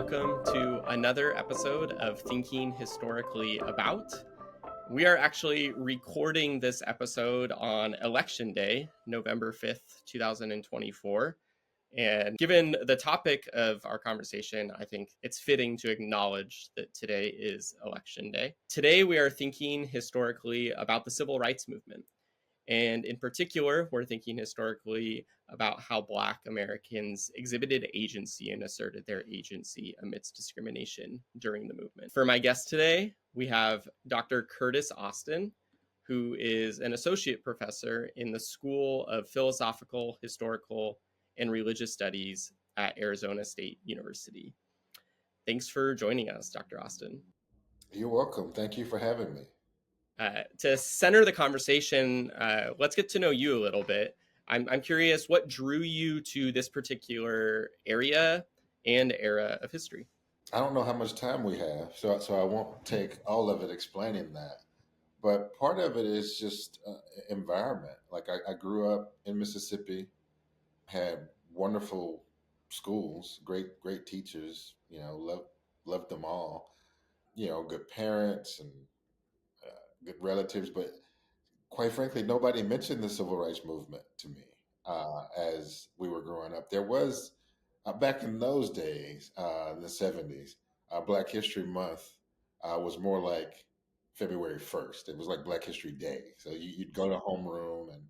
welcome to another episode of Thinking Historically About. We are actually recording this episode on Election Day, November 5th, 2024. And given the topic of our conversation, I think it's fitting to acknowledge that today is Election Day. Today, we are thinking historically about the Civil Rights Movement. And in particular, we're thinking historically about how Black Americans exhibited agency and asserted their agency amidst discrimination during the movement. For my guest today, we have Dr. Curtis Austin, who is an associate professor in the School of Philosophical, Historical, and Religious Studies at Arizona State University. Thanks for joining us, Dr. Austin. You're welcome. Thank you for having me. To center the conversation, let's get to know you a little bit. I'm curious, what drew you to this particular area and era of history? I don't know how much time we have, so I won't take all of it explaining that. But part of it is just environment. Like I grew up in Mississippi, had wonderful schools, great teachers. Loved them all. Good parents and good relatives, but quite frankly, nobody mentioned the civil rights movement to me as we were growing up. There was, back in those days, in the 70s, Black History Month was more like February 1st. It was like Black History Day. So you'd go to homeroom and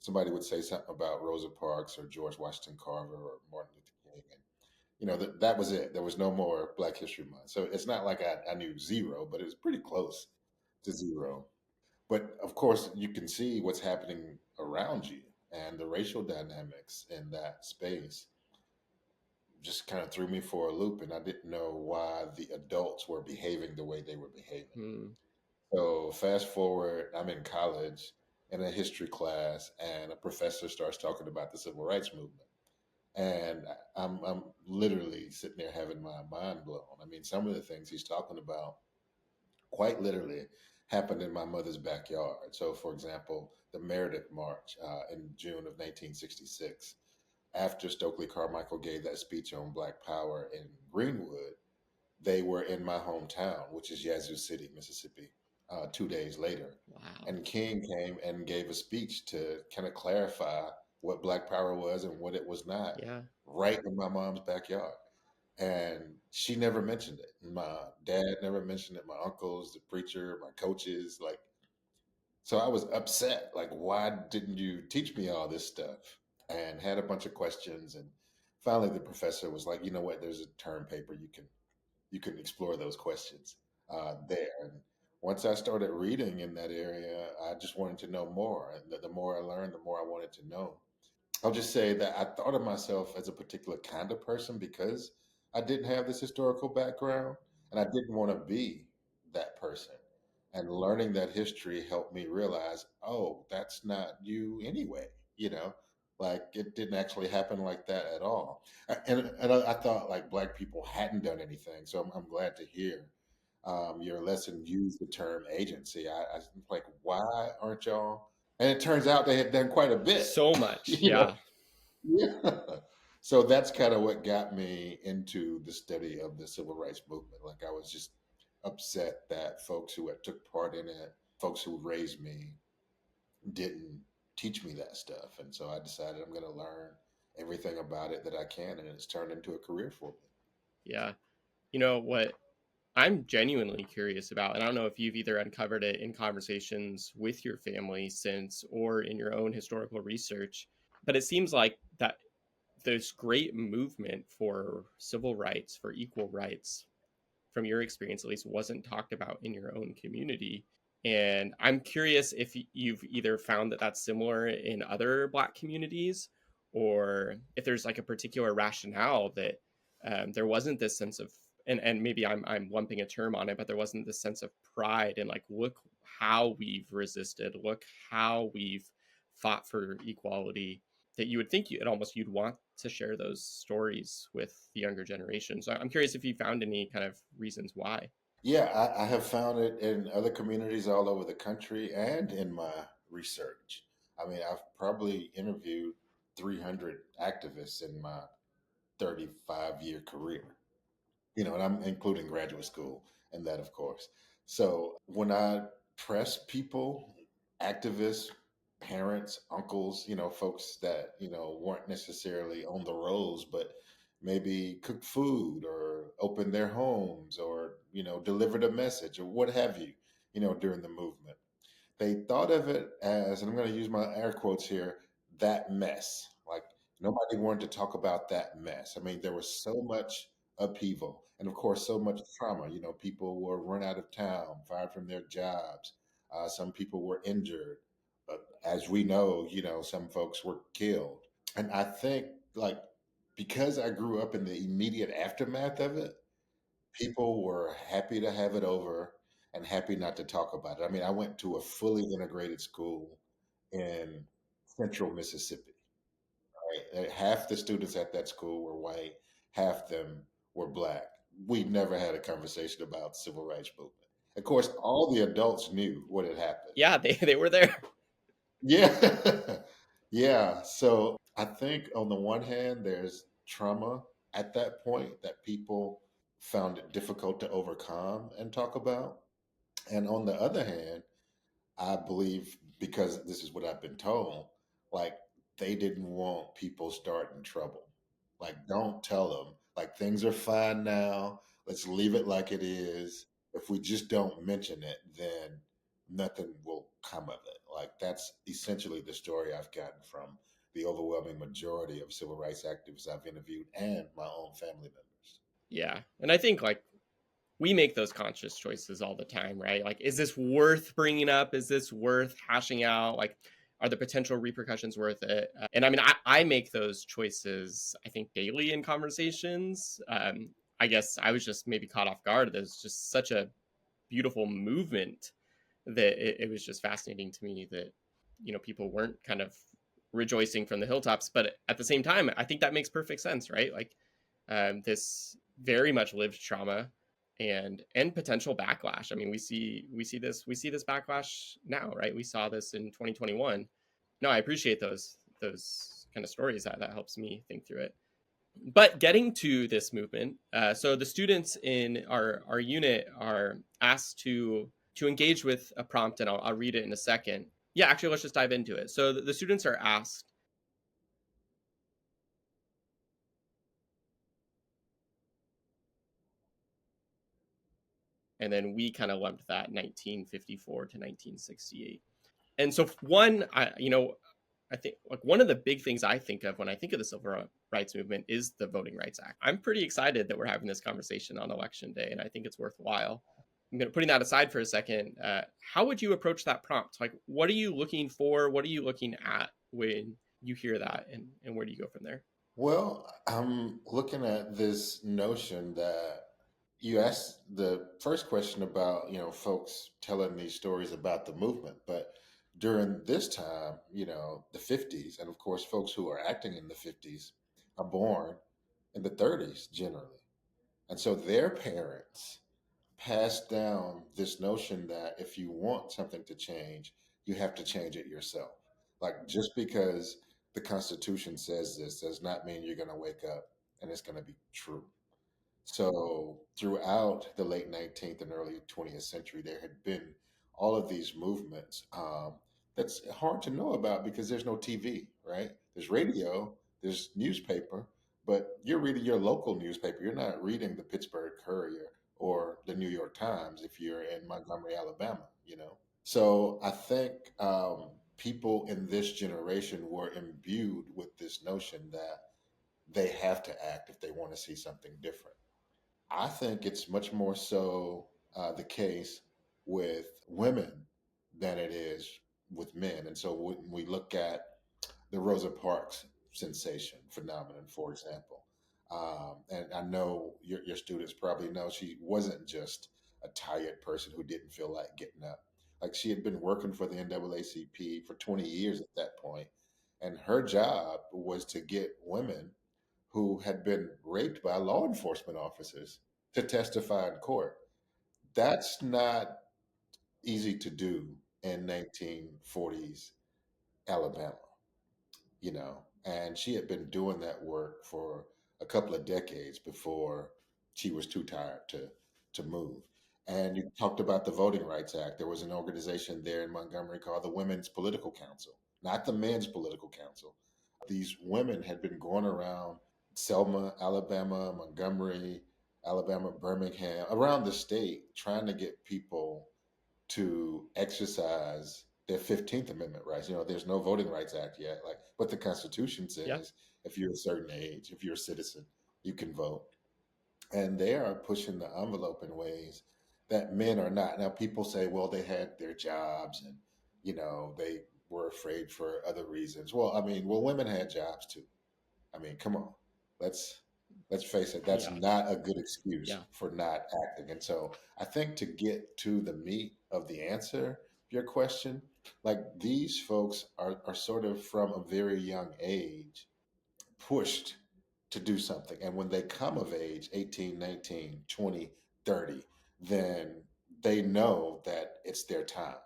somebody would say something about Rosa Parks or George Washington Carver or Martin Luther King. And, that was it. There was no more Black History Month. So it's not like I knew zero, but it was pretty close to zero. But of course, you can see what's happening around you, and the racial dynamics in that space just kind of threw me for a loop, and I didn't know why the adults were behaving the way they were behaving. So fast forward, I'm in college in a history class, and a professor starts talking about the civil rights movement. And I'm literally sitting there having my mind blown. I mean, some of the things he's talking about quite literally happened in my mother's backyard. So, for example, the Meredith March in June of 1966, after Stokely Carmichael gave that speech on Black Power in Greenwood, they were in my hometown, which is Yazoo City, Mississippi, 2 days later. Wow. And King came and gave a speech to kind of clarify what Black Power was and what it was not, right in my mom's backyard. And she never mentioned it. My dad never mentioned it. My uncles, the preacher, my coaches, like, so I was upset. Like, why didn't you teach me all this stuff? And had a bunch of questions. And finally, the professor was like, you know what? There's a term paper you can explore those questions there. And once I started reading in that area, I just wanted to know more. And the more I learned, the more I wanted to know. I'll just say that I thought of myself as a particular kind of person because I didn't have this historical background and I didn't want to be that person. And learning that history helped me realize, oh, that's not you anyway, you know? Like it didn't actually happen like that at all. And I thought like Black people hadn't done anything. So I'm glad to hear your lesson used the term agency. I like, why aren't y'all? And it turns out they had done quite a bit. So much, you know? Yeah. So that's kind of what got me into the study of the civil rights movement. Like I was just upset that folks who had took part in it, folks who raised me, didn't teach me that stuff. And so I decided I'm going to learn everything about it that I can, and it's turned into a career for me. Yeah. You know what I'm genuinely curious about, and I don't know if you've either uncovered it in conversations with your family since or in your own historical research, but it seems like that this great movement for civil rights, for equal rights, from your experience at least, wasn't talked about in your own community. And I'm curious if you've either found that that's similar in other Black communities, or if there's like a particular rationale that there wasn't this sense of, and maybe I'm lumping a term on it, but there wasn't this sense of pride and like, look how we've resisted, look how we've fought for equality, that you would think you'd want to share those stories with the younger generation. So I'm curious if you found any kind of reasons why. Yeah, I have found it in other communities all over the country and in my research. I mean, I've probably interviewed 300 activists in my 35-year career. and I'm including graduate school and that, of course. So when I press people, activists, parents, uncles, folks that, weren't necessarily on the rolls, but maybe cooked food or opened their homes or, delivered a message or what have you, during the movement. They thought of it as, and I'm going to use my air quotes here, that mess. Like nobody wanted to talk about that mess. I mean, there was so much upheaval and, of course, so much trauma. People were run out of town, fired from their jobs. Some people were injured. As we know, some folks were killed. And I think, like, because I grew up in the immediate aftermath of it, people were happy to have it over and happy not to talk about it. I mean, I went to a fully integrated school in central Mississippi. Right? Half the students at that school were white, half them were black. We never had a conversation about the civil rights movement. Of course, all the adults knew what had happened. Yeah, they were there. Yeah. Yeah. So I think on the one hand, there's trauma at that point that people found it difficult to overcome and talk about. And on the other hand, I believe because this is what I've been told, like they didn't want people starting trouble. Like, don't tell them, like, things are fine now. Let's leave it like it is. If we just don't mention it, then nothing will come of it. Like, that's essentially the story I've gotten from the overwhelming majority of civil rights activists I've interviewed and my own family members. Yeah, and I think like we make those conscious choices all the time, right? Like, is this worth bringing up? Is this worth hashing out? Like, are the potential repercussions worth it? And I mean, I make those choices, I think, daily in conversations. I guess I was just maybe caught off guard. There's just such a beautiful movement that it was just fascinating to me that, people weren't kind of rejoicing from the hilltops. But at the same time, I think that makes perfect sense, right? Like, this very much lived trauma and potential backlash. I mean, we see this backlash now, right? We saw this in 2021. No, I appreciate those kind of stories. That helps me think through it. But getting to this movement, so the students in our unit are asked to engage with a prompt, and I'll read it in a second. Yeah, actually, let's just dive into it. So the students are asked, and then we kind of lumped that 1954 to 1968. And so one, I think like one of the big things I think of when I think of the civil rights movement is the Voting Rights Act. I'm pretty excited that we're having this conversation on election day, and I think it's worthwhile. Putting that aside for a second, how would you approach that prompt? Like, what are you looking for? What are you looking at when you hear that, and where do you go from there? Well, I'm looking at this notion that you asked the first question about, folks telling these stories about the movement. But during this time, the 50s, and of course, folks who are acting in the 50s are born in the 30s generally. And so their parents passed down this notion that if you want something to change, you have to change it yourself. Like just because the Constitution says this does not mean you're going to wake up and it's going to be true. So throughout the late 19th and early 20th century, there had been all of these movements that's hard to know about because there's no TV, right? There's radio, there's newspaper, but you're reading your local newspaper. You're not reading the Pittsburgh Courier or the New York Times if you're in Montgomery, Alabama. So I think people in this generation were imbued with this notion that they have to act if they want to see something different. I think it's much more so the case with women than it is with men. And so when we look at the Rosa Parks sensation phenomenon, for example, and I know your students probably know she wasn't just a tired person who didn't feel like getting up. Like she had been working for the NAACP for 20 years at that point, and her job was to get women who had been raped by law enforcement officers to testify in court. That's not easy to do in 1940s Alabama, and she had been doing that work for a couple of decades before she was too tired to move. And you talked about the Voting Rights Act. There was an organization there in Montgomery called the Women's Political Council, not the Men's Political Council. These women had been going around Selma, Alabama, Montgomery, Alabama, Birmingham, around the state, trying to get people to exercise their 15th Amendment rights. You know, there's no Voting Rights Act yet, like, but the Constitution Yeah. says if you're a certain age, if you're a citizen, you can vote. And they are pushing the envelope in ways that men are not. Now, people say, well, they had their jobs and, you know, they were afraid for other reasons. Well, I mean, well, women had jobs too. I mean, come on. Let's let's face it, that's Yeah. not a good excuse Yeah. for not acting. And so I think to get to the meat of the answer, your question, like these folks are sort of from a very young age pushed to do something. And when they come of age, 18, 19, 20, 30, then they know that it's their time.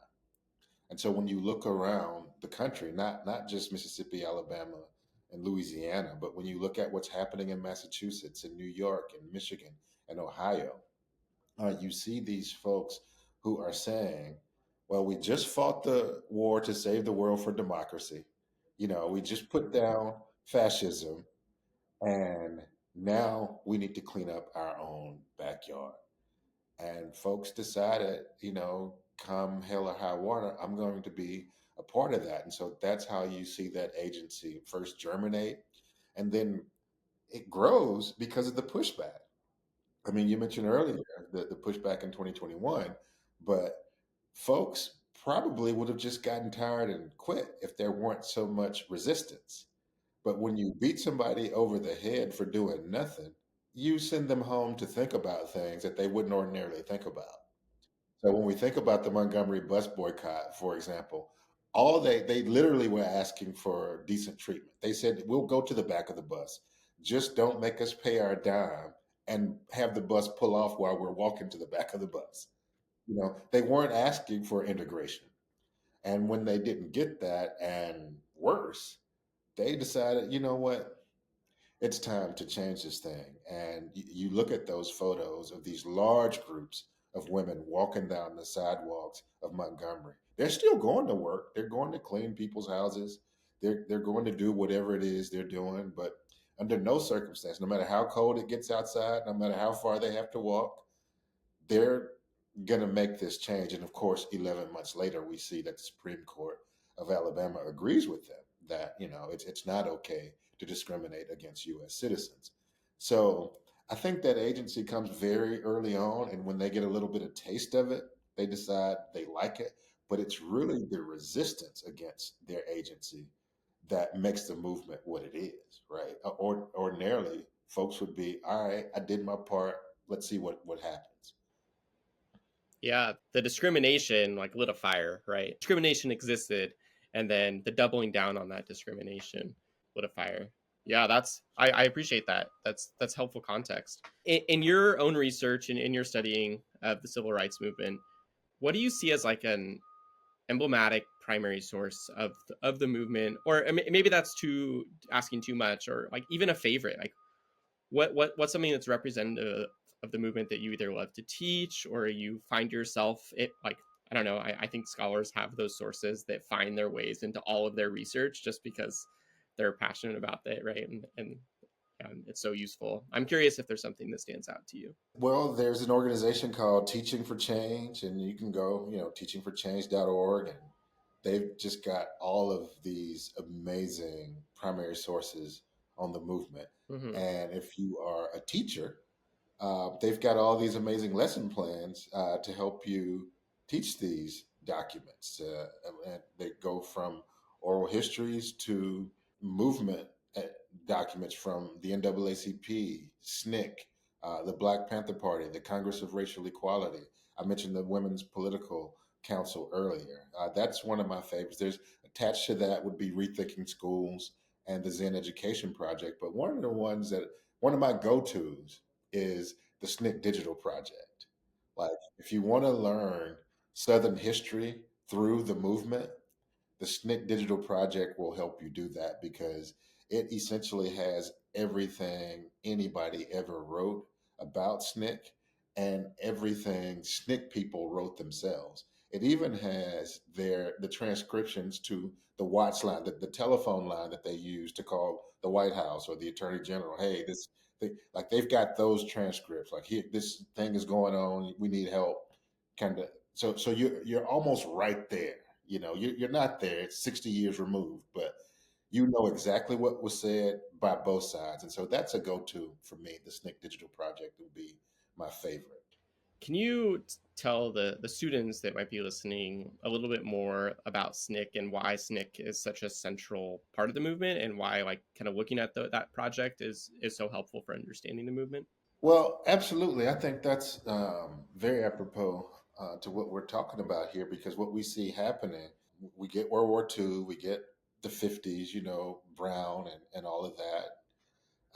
And so when you look around the country, not just Mississippi, Alabama, and Louisiana, but when you look at what's happening in Massachusetts, and New York, and Michigan, and Ohio, you see these folks who are saying, well, we just fought the war to save the world for democracy. You know, we just put down fascism, and now we need to clean up our own backyard. And folks decided, you know, come hell or high water, I'm going to be a part of that. And so that's how you see that agency first germinate, and then it grows because of the pushback. I mean, you mentioned earlier the pushback in 2021, but folks probably would have just gotten tired and quit if there weren't so much resistance. But when you beat somebody over the head for doing nothing, you send them home to think about things that they wouldn't ordinarily think about. So when we think about the Montgomery bus boycott, for example, all they literally were asking for decent treatment. They said, "We'll go to the back of the bus. Just don't make us pay our dime and have the bus pull off while we're walking to the back of the bus." You know, they weren't asking for integration. And when they didn't get that and worse, they decided, you know what? It's time to change this thing. And you look at those photos of these large groups of women walking down the sidewalks of Montgomery. They're still going to work. They're going to clean people's houses. They're going to do whatever it is they're doing. But under no circumstance, no matter how cold it gets outside, no matter how far they have to walk, they're going to make this change. And of course, 11 months later, we see that the Supreme Court of Alabama agrees with them that, you know, it's not okay to discriminate against U.S. citizens. So I think that agency comes very early on. And when they get a little bit of taste of it, they decide they like it. But it's really the resistance against their agency that makes the movement what it is, right? Or ordinarily, folks would be, all right, I did my part. Let's see what happens. Yeah, the discrimination like lit a fire, right? Discrimination existed, and then the doubling down on that discrimination lit a fire. Yeah, I appreciate that. That's helpful context. In your own research and in your studying of the civil rights movement, what do you see as like an emblematic primary source of the movement, or maybe that's too asking too much, or like even a favorite? Like what's something that's representative of the movement that you either love to teach or you find yourself it like I don't know. I think scholars have those sources that find their ways into all of their research just because they're passionate about it, right? And it's so useful. I'm curious if there's something that stands out to you. Well, there's an organization called Teaching for Change, and you can go, you know, teachingforchange.org, and they've just got all of these amazing primary sources on the movement. Mm-hmm. And if you are a teacher, they've got all these amazing lesson plans to help you teach these documents. And they go from oral histories to movement uh, documents from the NAACP, SNCC, the Black Panther Party, the Congress of Racial Equality. I mentioned the Women's Political Council earlier. That's one of my favorites. There's attached to that would be Rethinking Schools and the Zen Education Project. But one of my go-tos is the SNCC Digital Project. Like, if you want to learn Southern history through the movement, the SNCC Digital Project will help you do that because it essentially has everything anybody ever wrote about SNCC and everything SNCC people wrote themselves. It even has the transcriptions to the watch line, the telephone line that they use to call the White House or the Attorney General. Hey, like they've got those transcripts. Like here, this thing is going on. We need help. Kind of. So you're almost right there. You know, you're not there. It's 60 years removed, but you know exactly what was said by both sides. And so that's a go-to for me. The SNCC Digital Project would be my favorite. Can you tell the students that might be listening a little bit more about SNCC and why SNCC is such a central part of the movement and why like kind of looking at that project is so helpful for understanding the movement? Well, absolutely. I think that's very apropos to what we're talking about here because what we see happening, we get World War II, we get the 50s, you know, Brown and all of that.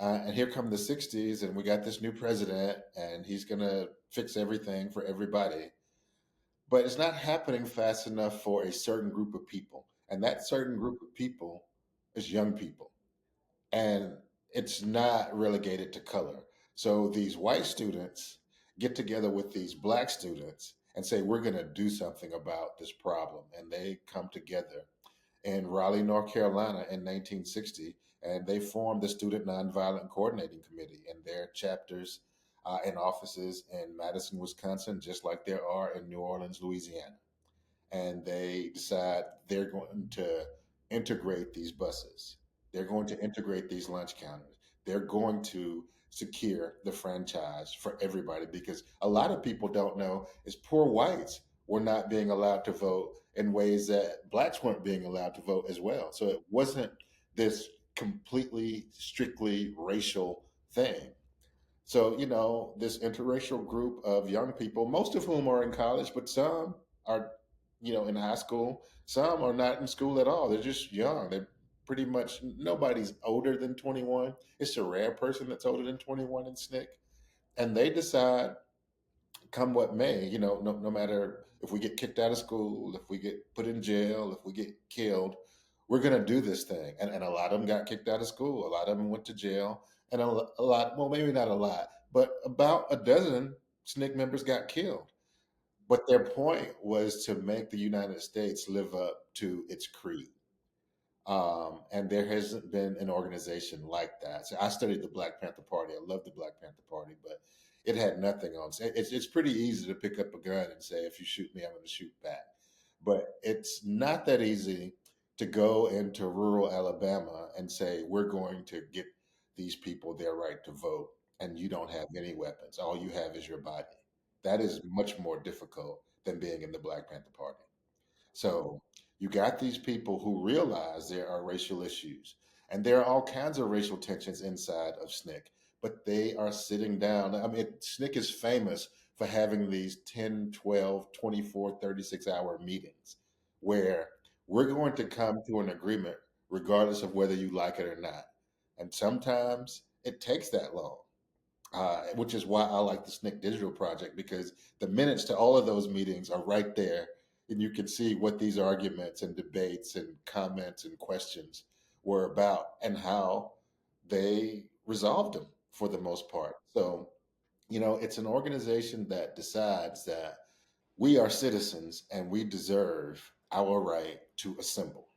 And here come the 60s, and we got this new president, and he's going to fix everything for everybody. But it's not happening fast enough for a certain group of people. And that certain group of people is young people. And it's not relegated to color. So these white students get together with these black students and say, we're going to do something about this problem. And they come together in Raleigh, North Carolina in 1960, and they formed the Student Nonviolent Coordinating Committee, and their chapters and offices in Madison, Wisconsin, just like there are in New Orleans, Louisiana. And they decide they're going to integrate these buses. They're going to integrate these lunch counters. They're going to secure the franchise for everybody because a lot of people don't know is poor whites were not being allowed to vote in ways that blacks weren't being allowed to vote as well. So it wasn't this completely strictly racial thing. So, you know, this interracial group of young people, most of whom are in college, but some are, you know, in high school. Some are not in school at all. They're just young. They're pretty much nobody's older than 21. It's a rare person that's older than 21 in SNCC. And they decide come what may, you know, no matter if we get kicked out of school, if we get put in jail, if we get killed, we're going to do this thing. And a lot of them got kicked out of school. A lot of them went to jail. And a lot, well, maybe not a lot, but about a dozen SNCC members got killed. But their point was to make the United States live up to its creed. And there hasn't been an organization like that. So I studied the Black Panther Party. I love the Black Panther Party, but it had nothing on. It's pretty easy to pick up a gun and say, if you shoot me, I'm going to shoot back. But it's not that easy to go into rural Alabama and say, we're going to get these people their right to vote, and you don't have any weapons. All you have is your body. That is much more difficult than being in the Black Panther Party. So you got these people who realize there are racial issues and there are all kinds of racial tensions inside of SNCC, but they are sitting down. I mean, SNCC is famous for having these 10, 12, 24, 36-hour meetings where we're going to come to an agreement regardless of whether you like it or not. And sometimes it takes that long, which is why I like the SNCC Digital Project because the minutes to all of those meetings are right there, and you can see what these arguments and debates and comments and questions were about and how they resolved them for the most part. So, you know, it's an organization that decides that we are citizens and we deserve our right to assemble.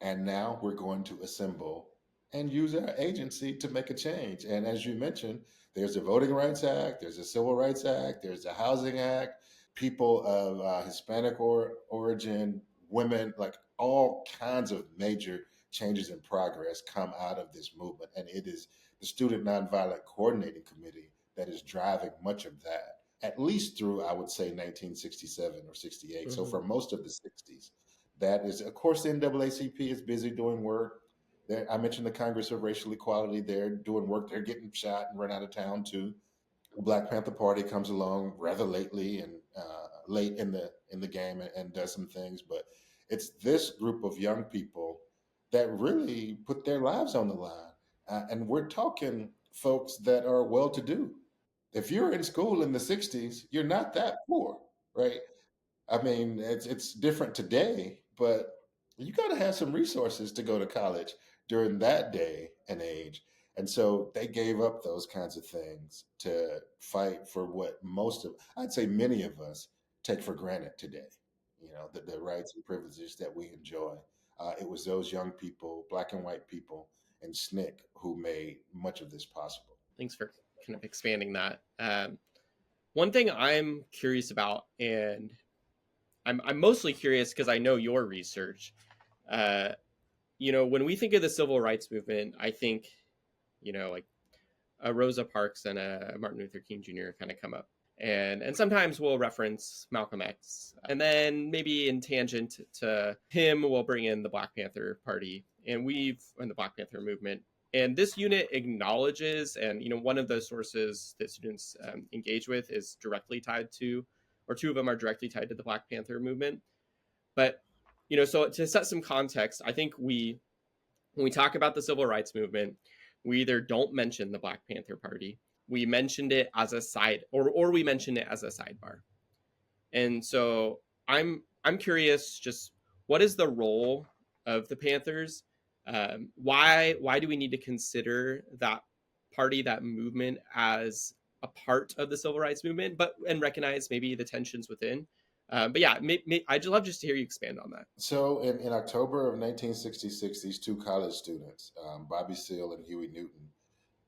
And now we're going to assemble and use our agency to make a change. And as you mentioned, there's a Voting Rights Act, there's a Civil Rights Act, there's a Housing Act, people of Hispanic origin, women, like all kinds of major changes in progress come out of this movement. And it is the Student Nonviolent Coordinating Committee that is driving much of that, at least through, I would say, 1967 or 68. So Hmm. for most of the 60s, that is, of course, the NAACP is busy doing work. I mentioned the Congress of Racial Equality. They're doing work. They're getting shot and run out of town too. The Black Panther Party comes along rather lately and late in the game and does some things. But it's this group of young people that really put their lives on the line. And we're talking folks that are well to do. If you're in school in the 60s, you're not that poor, right? I mean, it's different today, but you got to have some resources to go to college during that day and age. And so they gave up those kinds of things to fight for what I'd say many of us take for granted today. The rights and privileges that we enjoy. It was those young people, black and white people, and SNCC who made much of this possible. Thanks for kind of expanding that. One thing I'm curious about, and I'm mostly curious because I know your research. Uh, when we think of the civil rights movement, I think, like a Rosa Parks and a Martin Luther King Jr. kind of come up. And sometimes we'll reference Malcolm X. And then maybe in tangent to him, we'll bring in the Black Panther Party and the Black Panther movement. And this unit acknowledges, and one of the sources that students engage with is directly tied to, or two of them are directly tied to the Black Panther movement. But so to set some context, I think when we talk about the civil rights movement, we either don't mention the Black Panther Party, we mentioned it as a side, or we mention it as a sidebar. And so I'm curious, just what is the role of the Panthers? Why do we need to consider that party, that movement, as a part of the civil rights movement, and recognize maybe the tensions within? But yeah, I'd love just to hear you expand on that. So in October of 1966, these two college students, Bobby Seale and Huey Newton,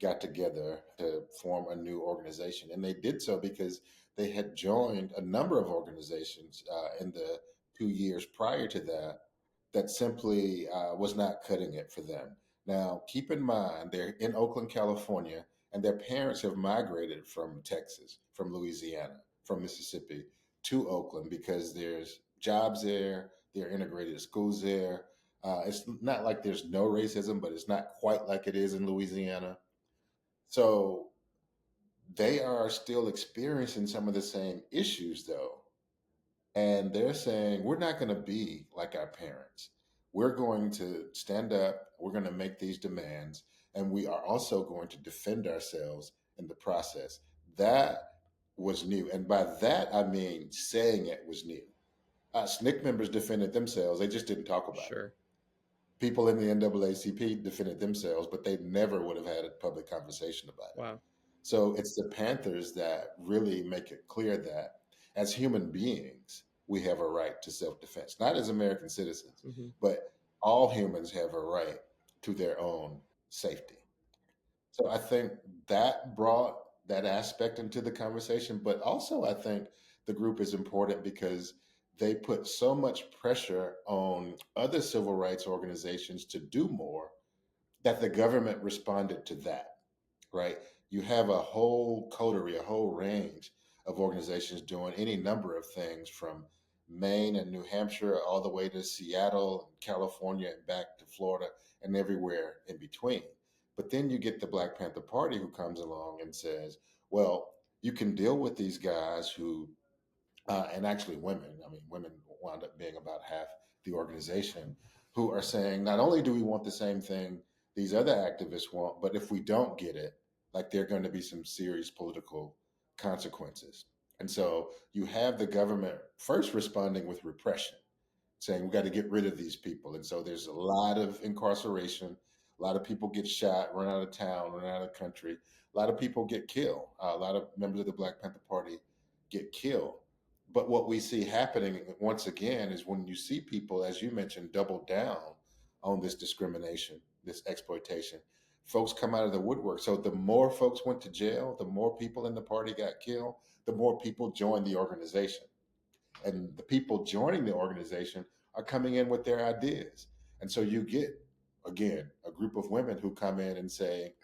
got together to form a new organization. And they did so because they had joined a number of organizations in the 2 years prior to that that simply was not cutting it for them. Now, keep in mind, they're in Oakland, California, and their parents have migrated from Texas, from Louisiana, from Mississippi to Oakland because there's jobs there, there are integrated schools there. It's not like there's no racism, but it's not quite like it is in Louisiana. So they are still experiencing some of the same issues, though. And they're saying, we're not going to be like our parents. We're going to stand up, we're going to make these demands, and we are also going to defend ourselves in the process. That was new. And by that, I mean saying it was new. SNCC members defended themselves, they just didn't talk about it. Sure. People in the NAACP defended themselves, but they never would have had a public conversation about it. Wow. So it's the Panthers that really make it clear that as human beings, we have a right to self defense, not as American citizens, Mm-hmm. but all humans have a right to their own safety. So I think that brought that aspect into the conversation. But also, I think the group is important because they put so much pressure on other civil rights organizations to do more that the government responded to that, right? You have a whole coterie, a whole range of organizations doing any number of things from Maine and New Hampshire all the way to Seattle, California, and back to Florida and everywhere in between. But then you get the Black Panther Party who comes along and says, well, you can deal with these guys who, and actually women, I mean, women wound up being about half the organization, who are saying, not only do we want the same thing these other activists want, but if we don't get it, like there are going to be some serious political consequences. And so you have the government first responding with repression, saying we got to get rid of these people. And so there's a lot of incarceration. A lot of people get shot, run out of town, run out of the country. A lot of people get killed. A lot of members of the Black Panther Party get killed. But what we see happening once again is when you see people, as you mentioned, double down on this discrimination, this exploitation, folks come out of the woodwork. So the more folks went to jail, the more people in the party got killed, the more people joined the organization. And the people joining the organization are coming in with their ideas. And so you get, again, a group of women who come in and say,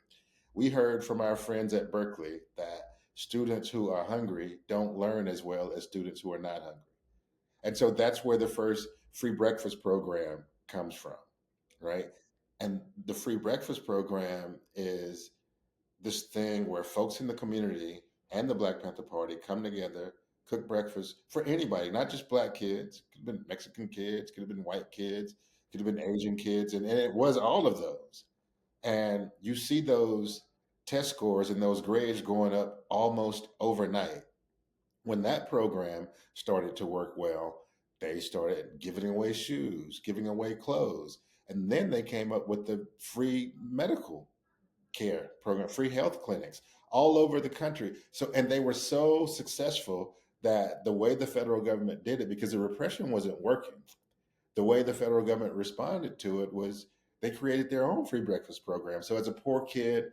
we heard from our friends at Berkeley that students who are hungry don't learn as well as students who are not hungry. And so that's where the first free breakfast program comes from, right? And the free breakfast program is this thing where folks in the community and the Black Panther Party come together, cook breakfast for anybody, not just Black kids. Could have been Mexican kids, could have been white kids, could have been Asian kids, and it was all of those. And you see those test scores and those grades going up almost overnight. When that program started to work well, they started giving away shoes, giving away clothes. And then they came up with the free medical care program, free health clinics all over the country. So, and they were so successful that the way the federal government did it, because the repression wasn't working, the way the federal government responded to it was they created their own free breakfast program. So, as a poor kid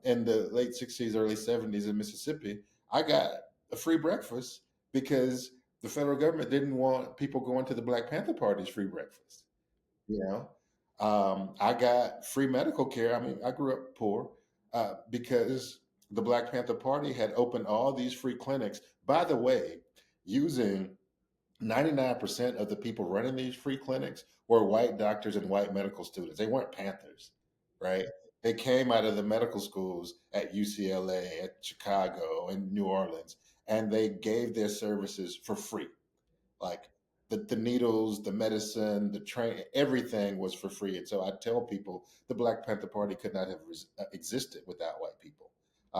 in the late 60s, early 70s in Mississippi, I got a free breakfast because the federal government didn't want people going to the Black Panther Party's free breakfast. You know, I got free medical care. I mean, I grew up poor because the Black Panther Party had opened all these free clinics. By the way, using 99% of the people running these free clinics were white doctors and white medical students. They weren't Panthers, right? They came out of the medical schools at UCLA, at Chicago, and New Orleans, and they gave their services for free. Like the needles, the medicine, the train, everything was for free. And so I tell people the Black Panther Party could not have existed without white people.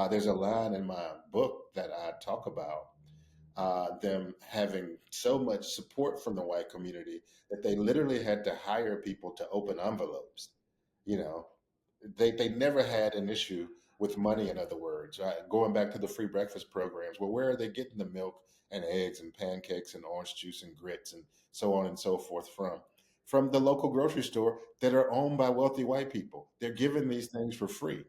There's a line in my book that I talk about them having so much support from the white community that they literally had to hire people to open envelopes. You know, they never had an issue with money. In other words, going back to the free breakfast programs, well, where are they getting the milk and eggs and pancakes and orange juice and grits and so on and so forth from? From the local grocery store that are owned by wealthy white people. They're given these things for free.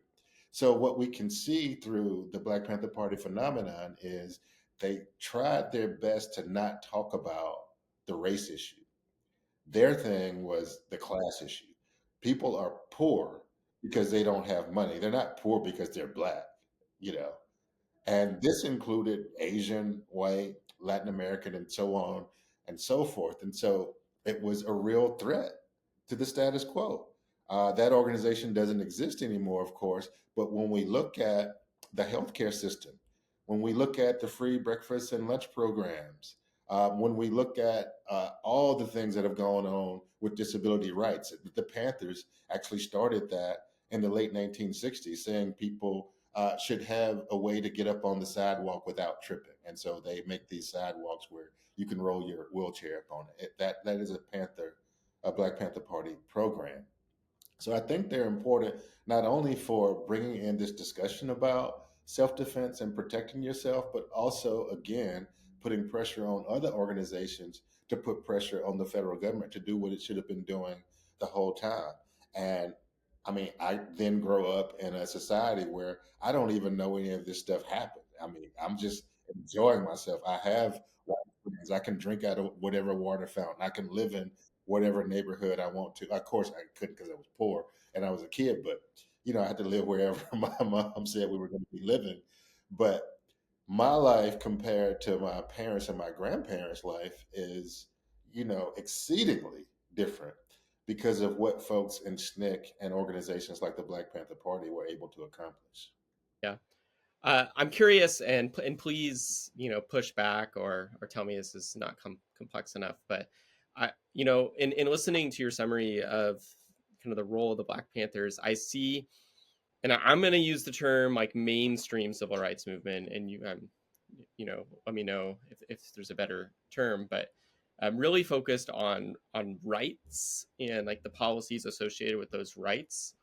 So what we can see through the Black Panther Party phenomenon is they tried their best to not talk about the race issue. Their thing was the class issue. People are poor because they don't have money. They're not poor because they're black, you know. And this included Asian, white, Latin American, and so on and so forth. And so it was a real threat to the status quo. That organization doesn't exist anymore, of course. But when we look at the healthcare system, when we look at the free breakfast and lunch programs, when we look at all the things that have gone on with disability rights, the Panthers actually started that in the late 1960s, saying people should have a way to get up on the sidewalk without tripping. And so they make these sidewalks where you can roll your wheelchair up on it. That is a Black Panther Party program. So I think they're important not only for bringing in this discussion about self defense and protecting yourself, but also, again, putting pressure on other organizations to put pressure on the federal government to do what it should have been doing the whole time. And I mean, I then grow up in a society where I don't even know any of this stuff happened. I mean, I'm just enjoying myself. I have white friends. I can drink out of whatever water fountain. I can live in whatever neighborhood I want to. Of course, I couldn't because I was poor and I was a kid, but I had to live wherever my mom said we were going to be living. But my life compared to my parents and my grandparents' life is, exceedingly different because of what folks in SNCC and organizations like the Black Panther Party were able to accomplish. Yeah. I'm curious, and please, push back or tell me this is not complex enough. But in listening to your summary of kind of the role of the Black Panthers, I see, and I'm going to use the term like mainstream civil rights movement, and let me know if there's a better term, but really focused on rights and like the policies associated with those rights.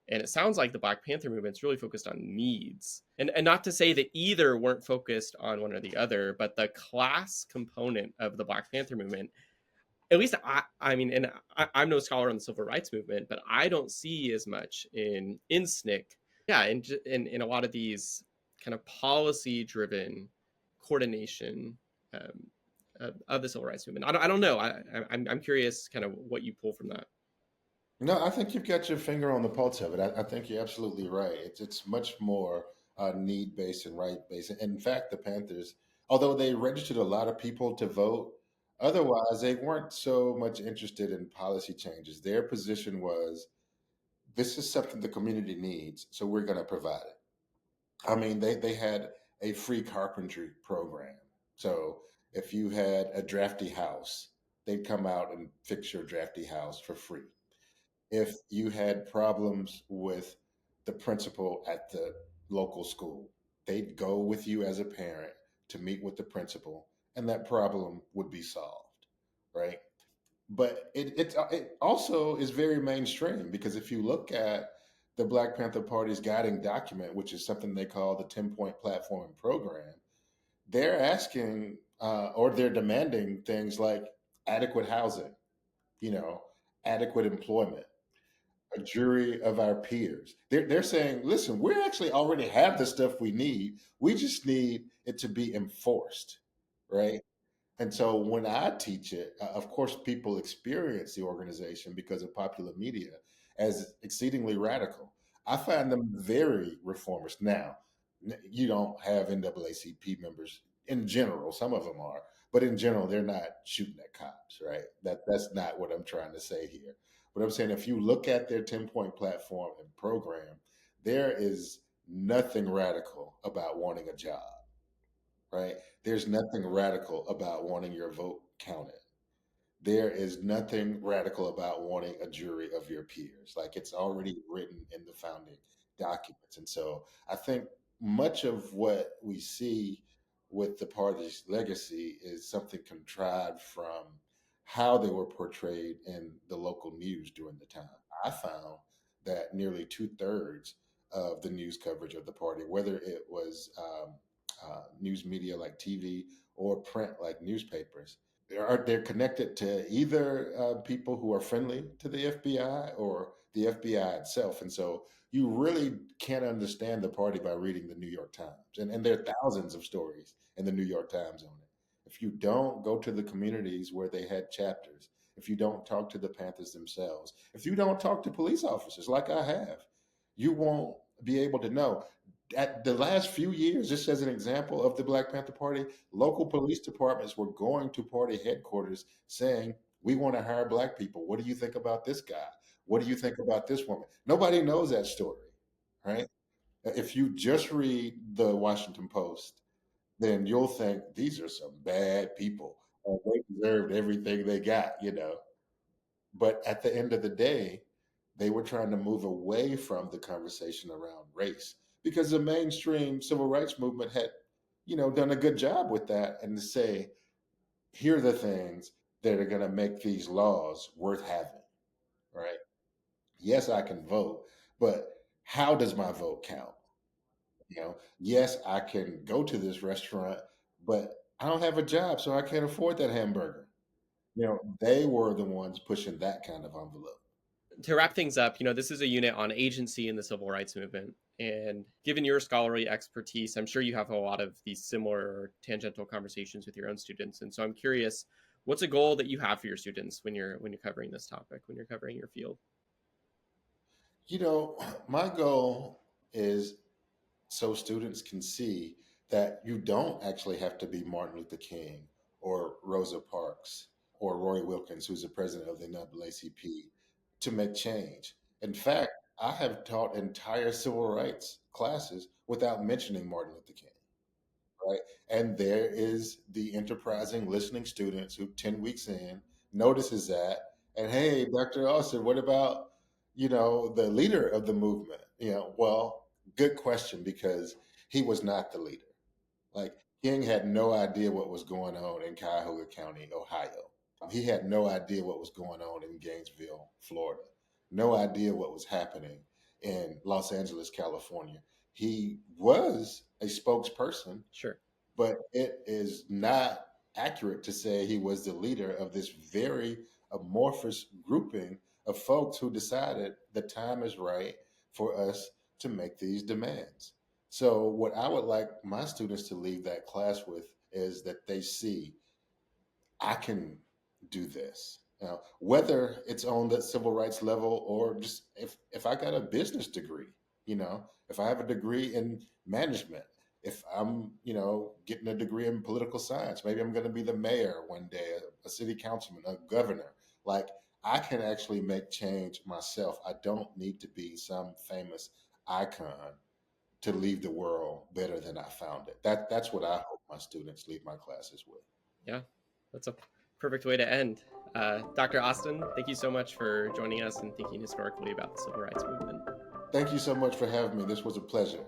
And it sounds like the Black Panther movement's really focused on needs. And not to say that either weren't focused on one or the other, but the class component of the Black Panther movement, at least I mean, and I'm no scholar on the civil rights movement, but I don't see as much in SNCC. Yeah, in a lot of these kind of policy driven coordination of the civil rights movement. I don't know. I'm curious kind of what you pull from that. No, I think you've got your finger on the pulse of it. I think you're absolutely right. It's much more need based and right based. In fact, the Panthers, although they registered a lot of people to vote, otherwise they weren't so much interested in policy changes. Their position was this is something the community needs, so we're going to provide it. I mean, they had a free carpentry program. So if you had a drafty house, they'd come out and fix your drafty house for free. If you had problems with the principal at the local school, they'd go with you as a parent to meet with the principal, and that problem would be solved, right? But it also is very mainstream because if you look at the Black Panther Party's guiding document, which is something they call the 10-point platform and program, they're asking or they're demanding things like adequate housing, you know, adequate employment, a jury of our peers. They're saying, listen, we actually already have the stuff we need. We just need it to be enforced, right? And so when I teach it, of course, people experience the organization because of popular media as exceedingly radical. I find them very reformist. Now, you don't have NAACP members in general. Some of them are, but in general, they're not shooting at cops, right? That's not what I'm trying to say here. But I'm saying if you look at their 10-point platform and program, there is nothing radical about wanting a job, right? There's nothing radical about wanting your vote counted. There is nothing radical about wanting a jury of your peers. Like it's already written in the founding documents. And so I think much of what we see with the party's legacy is something contrived from how they were portrayed in the local news during the time. I found that nearly two-thirds of the news coverage of the party, whether it was news media like TV or print like newspapers, they're connected to either people who are friendly to the FBI or the FBI itself. And so you really can't understand the party by reading the New York Times. And there are thousands of stories in the New York Times on it. If you don't go to the communities where they had chapters, if you don't talk to the Panthers themselves, if you don't talk to police officers like I have, you won't be able to know. At the last few years, just as an example of the Black Panther Party, local police departments were going to party headquarters saying, we want to hire Black people. What do you think about this guy? What do you think about this woman? Nobody knows that story, right? If you just read the Washington Post, then you'll think these are some bad people. They deserved everything they got. But at the end of the day, they were trying to move away from the conversation around race because the mainstream civil rights movement had, done a good job with that and to say, here are the things that are going to make these laws worth having, right? Yes, I can vote, but how does my vote count? Yes, I can go to this restaurant, but I don't have a job, so I can't afford that hamburger. They were the ones pushing that kind of envelope. To wrap things up, this is a unit on agency in the civil rights movement. And given your scholarly expertise, I'm sure you have a lot of these similar or tangential conversations with your own students. And so I'm curious, what's a goal that you have for your students when you're covering this topic, when you're covering your field? You know, my goal is so students can see that you don't actually have to be Martin Luther King or Rosa Parks or Roy Wilkins, who's the president of the NAACP, to make change. In fact, I have taught entire civil rights classes without mentioning Martin Luther King, right? And there is the enterprising listening students who 10 weeks in notices that, and hey, Dr. Austin, what about, the leader of the movement? Well, good question because he was not the leader. Like King had no idea what was going on in Cuyahoga County, Ohio. He had no idea what was going on in Gainesville, Florida. No idea what was happening in Los Angeles, California. He was a spokesperson, Sure. but it is not accurate to say he was the leader of this very amorphous grouping of folks who decided the time is right for us to make these demands. So, what I would like my students to leave that class with is that they see I can do this. Whether it's on the civil rights level or just if I got a business degree, if I have a degree in management, if I'm, getting a degree in political science, maybe I'm going to be the mayor one day, a city councilman, a governor. Like I can actually make change myself. I don't need to be some famous icon to leave the world better than I found it. That's what I hope my students leave my classes with. Yeah, that's a perfect way to end. Dr. Austin, thank you so much for joining us and thinking historically about the civil rights movement. Thank you so much for having me. This was a pleasure.